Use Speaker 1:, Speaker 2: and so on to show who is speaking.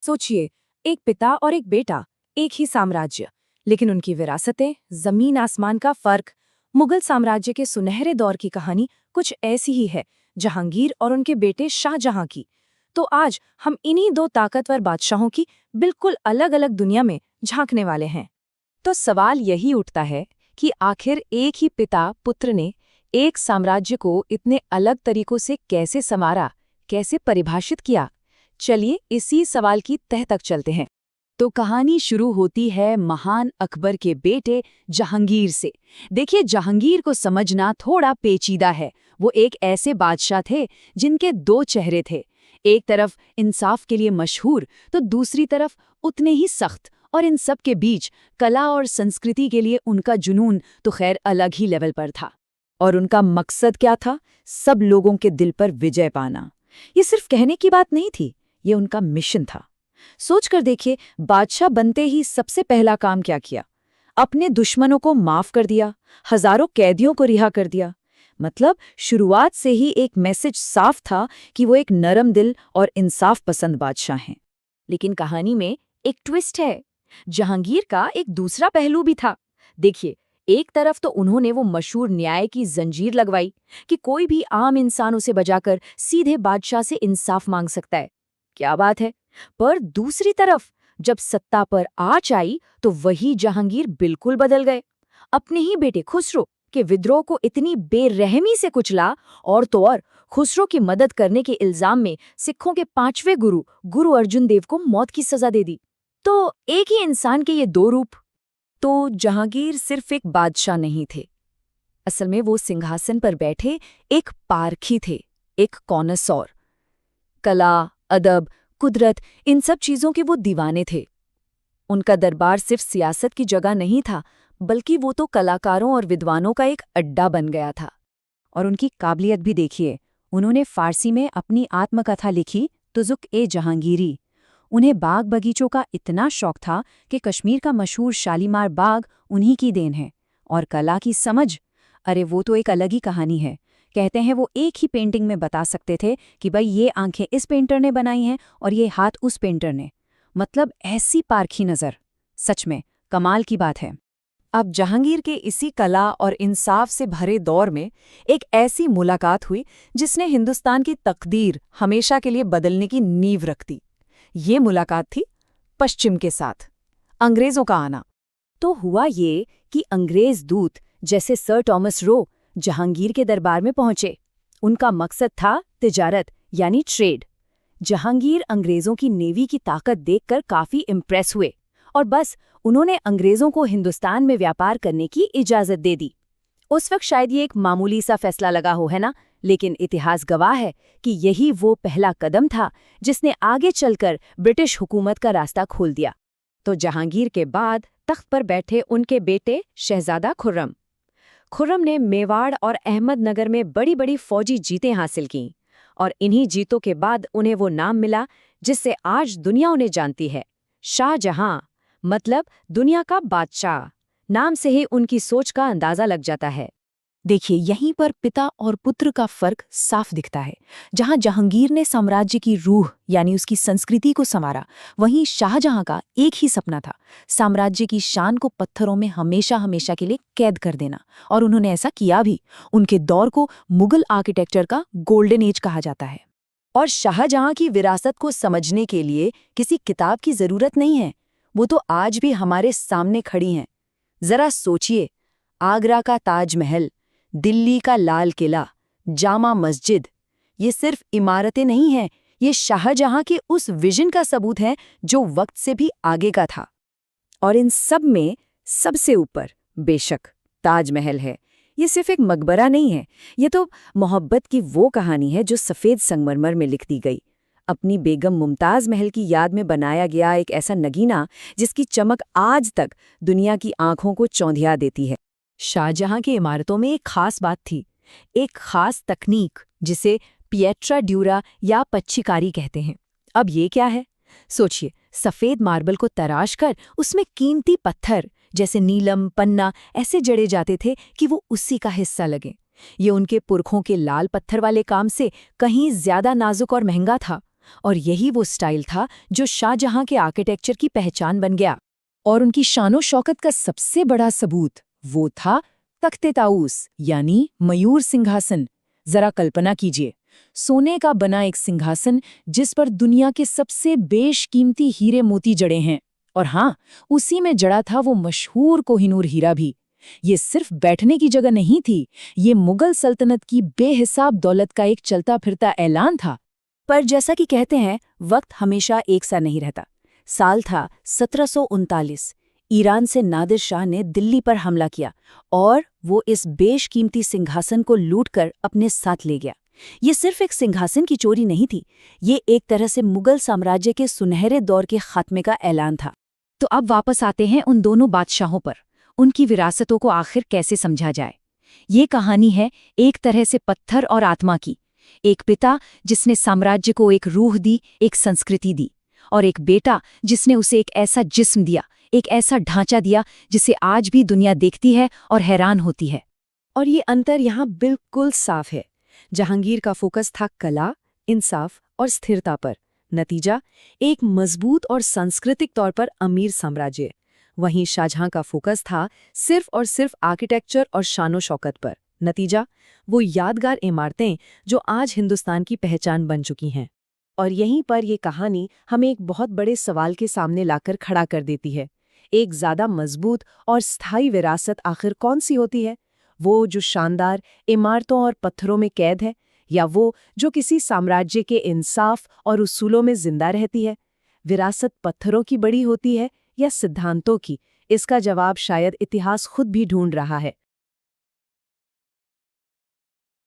Speaker 1: सोचिए, एक पिता और एक बेटा, एक ही साम्राज्य, लेकिन उनकी विरासतें, जमीन आसमान का फर्क। मुगल साम्राज्य के सुनहरे दौर की कहानी कुछ ऐसी ही है, जहांगीर और उनके बेटे शाहजहां की। तो आज हम इन्हीं दो ताकतवर बादशाहों की बिल्कुल अलग अलग दुनिया में झांकने वाले हैं। तो सवाल यही उठता है कि आखिर एक ही पिता पुत्र ने एक साम्राज्य को इतने अलग तरीकों से कैसे संवारा, कैसे परिभाषित किया। चलिए इसी सवाल की तह तक चलते हैं। तो कहानी शुरू होती है महान अकबर के बेटे जहांगीर से। देखिए, जहांगीर को समझना थोड़ा पेचीदा है। वो एक ऐसे बादशाह थे जिनके दो चेहरे थे। एक तरफ इंसाफ के लिए मशहूर, तो दूसरी तरफ उतने ही सख्त। और इन सब के बीच कला और संस्कृति के लिए उनका जुनून तो खैर अलग ही लेवल पर था। और उनका मकसद क्या था? सब लोगों के दिल पर विजय पाना। ये सिर्फ कहने की बात नहीं थी, ये उनका मिशन था। सोचकर देखिए, बादशाह बनते ही सबसे पहला काम क्या किया? अपने दुश्मनों को माफ कर दिया, हजारों कैदियों को रिहा कर दिया। मतलब शुरुआत से ही एक मैसेज साफ था कि वो एक नरम दिल और इंसाफ पसंद बादशाह हैं। लेकिन कहानी में एक ट्विस्ट है। जहांगीर का एक दूसरा पहलू भी था। देखिए, एक तरफ तो उन्होंने वो मशहूर न्याय की जंजीर लगवाई कि कोई भी आम इंसान उसे बजाकर सीधे बादशाह से इंसाफ मांग सकता है। क्या बात है। पर दूसरी तरफ जब सत्ता पर आँच आई तो वही जहांगीर बिल्कुल बदल गए। अपने ही बेटे खुसरो के विद्रोह को इतनी बेरहमी से कुचला, और तो और खुसरो की मदद करने के इल्जाम में सिखों के 5वें गुरु अर्जुन देव को मौत की सजा दे दी। तो एक ही इंसान के ये दो रूप। तो जहांगीर सिर्फ एक बादशाह नहीं थे, असल में वो सिंहासन पर बैठे एक पारखी थे, एक कॉनसॉर। कला, अदब, कुदरत, इन सब चीजों के वो दीवाने थे। उनका दरबार सिर्फ सियासत की जगह नहीं था, बल्कि वो तो कलाकारों और विद्वानों का एक अड्डा बन गया था। और उनकी काबिलियत भी देखिए, उन्होंने फारसी में अपनी आत्मकथा लिखी, तुज़ुक-ए-जहांगीरी। उन्हें बाग बगीचों का इतना शौक था कि कश्मीर का मशहूर शालीमार बाग उन्हीं की देन है। और कला की समझ, अरे वो तो एक अलग ही कहानी है। कहते हैं वो एक ही पेंटिंग में बता सकते थे कि भाई ये आंखें इस पेंटर ने बनाई हैं और ये हाथ उस पेंटर ने। मतलब ऐसी पारखी नज़र, सच में कमाल की बात है। अब जहांगीर के इसी कला और इंसाफ से भरे दौर में एक ऐसी मुलाकात हुई जिसने हिंदुस्तान की तकदीर हमेशा के लिए बदलने की नींव रख दी। ये मुलाकात थी पश्चिम के साथ, अंग्रेजों का आना। तो हुआ ये कि अंग्रेज दूत जैसे सर टॉमस रो जहांगीर के दरबार में पहुंचे। उनका मकसद था तिजारत, यानी ट्रेड। जहांगीर अंग्रेजों की नेवी की ताकत देखकर काफी इम्प्रेस हुए और बस उन्होंने अंग्रेजों को हिंदुस्तान में व्यापार करने की इजाजत दे दी। उस वक्त शायद ये एक मामूली सा फैसला लगा हो, है ना? लेकिन इतिहास गवाह है कि यही वो पहला कदम था जिसने आगे चलकर ब्रिटिश हुकूमत का रास्ता खोल दिया। तो जहांगीर के बाद तख्त पर बैठे उनके बेटे शहजादा खुर्रम। खुर्रम ने मेवाड़ और अहमदनगर में बड़ी बड़ी फौजी जीतें हासिल कीं, और इन्हीं जीतों के बाद उन्हें वो नाम मिला जिससे आज दुनिया उन्हें जानती है, शाहजहां। मतलब दुनिया का बादशाह। नाम से ही उनकी सोच का अंदाजा लग जाता है। देखिए, यहीं पर पिता और पुत्र का फर्क साफ दिखता है। जहां जहांगीर ने साम्राज्य की रूह यानी उसकी संस्कृति को संवारा, वहीं शाहजहां का एक ही सपना था, साम्राज्य की शान को पत्थरों में हमेशा हमेशा के लिए कैद कर देना। और उन्होंने ऐसा किया भी। उनके दौर को मुगल आर्किटेक्चर का गोल्डन एज कहा जाता है। और शाहजहां की विरासत को समझने के लिए किसी किताब की जरूरत नहीं है, वो तो आज भी हमारे सामने खड़ी हैं। जरा सोचिए, आगरा का ताजमहल, दिल्ली का लाल किला, जामा मस्जिद, ये सिर्फ इमारतें नहीं हैं, ये शाहजहां के उस विजन का सबूत है जो वक्त से भी आगे का था। और इन सब में सबसे ऊपर बेशक ताजमहल है। ये सिर्फ एक मकबरा नहीं है, ये तो मोहब्बत की वो कहानी है जो सफ़ेद संगमरमर में लिख दी गई। अपनी बेगम मुमताज़ महल की याद में बनाया गया एक ऐसा नगीना जिसकी चमक आज तक दुनिया की आंखों को चौंधिया देती है। शाहजहां की इमारतों में एक खास बात थी, एक खास तकनीक जिसे पिएट्रा ड्यूरा या पच्चीकारी कहते हैं। अब ये क्या है? सोचिए, सफ़ेद मार्बल को तराश कर उसमें कीमती पत्थर जैसे नीलम, पन्ना ऐसे जड़े जाते थे कि वो उसी का हिस्सा लगे। ये उनके पुरखों के लाल पत्थर वाले काम से कहीं ज्यादा नाजुक और महंगा था। और यही वो स्टाइल था जो शाहजहां के आर्किटेक्चर की पहचान बन गया। और उनकी शानो शौकत का सबसे बड़ा सबूत वो था तख्ते ताऊस यानी मयूर सिंहासन। जरा कल्पना कीजिए, सोने का बना एक सिंहासन जिस पर दुनिया के सबसे बेशकीमती हीरे मोती जड़े हैं। और हाँ, उसी में जड़ा था वो मशहूर कोहिनूर हीरा भी। ये सिर्फ बैठने की जगह नहीं थी, ये मुगल सल्तनत की बेहिसाब दौलत का एक चलता फिरता ऐलान था। पर जैसा कि कहते हैं, वक्त हमेशा एक सा नहीं रहता। साल था 1739। ईरान से नादिर शाह ने दिल्ली पर हमला किया और वो इस बेशकीमती सिंहासन को लूटकर अपने साथ ले गया। ये सिर्फ एक सिंहासन की चोरी नहीं थी, ये एक तरह से मुगल साम्राज्य के सुनहरे दौर के खात्मे का ऐलान था। तो अब वापस आते हैं उन दोनों बादशाहों पर। उनकी विरासतों को आखिर कैसे समझा जाए? ये कहानी है एक तरह से पत्थर और आत्मा की। एक पिता जिसने साम्राज्य को एक रूह दी, एक संस्कृति दी, और एक बेटा जिसने उसे एक ऐसा जिस्म दिया, एक ऐसा ढांचा दिया जिसे आज भी दुनिया देखती है और हैरान होती है। और ये अंतर यहाँ बिल्कुल साफ है। जहांगीर का फोकस था कला, इंसाफ और स्थिरता पर। नतीजा एक मजबूत और सांस्कृतिक तौर पर अमीर साम्राज्य। वहीं शाहजहां का फोकस था सिर्फ और सिर्फ आर्किटेक्चर और शानो शौकत पर। नतीजा वो यादगार इमारतें जो आज हिंदुस्तान की पहचान बन चुकी हैं। और यहीं पर ये कहानी हमें एक बहुत बड़े सवाल के सामने लाकर खड़ा कर देती है। एक ज़्यादा मजबूत और स्थायी विरासत आखिर कौन सी होती है? वो जो शानदार इमारतों और पत्थरों में कैद है, या वो जो किसी साम्राज्य के इंसाफ और उसूलों में जिंदा रहती है? विरासत पत्थरों की बड़ी होती है या सिद्धांतों की? इसका जवाब शायद इतिहास खुद भी ढूंढ रहा है।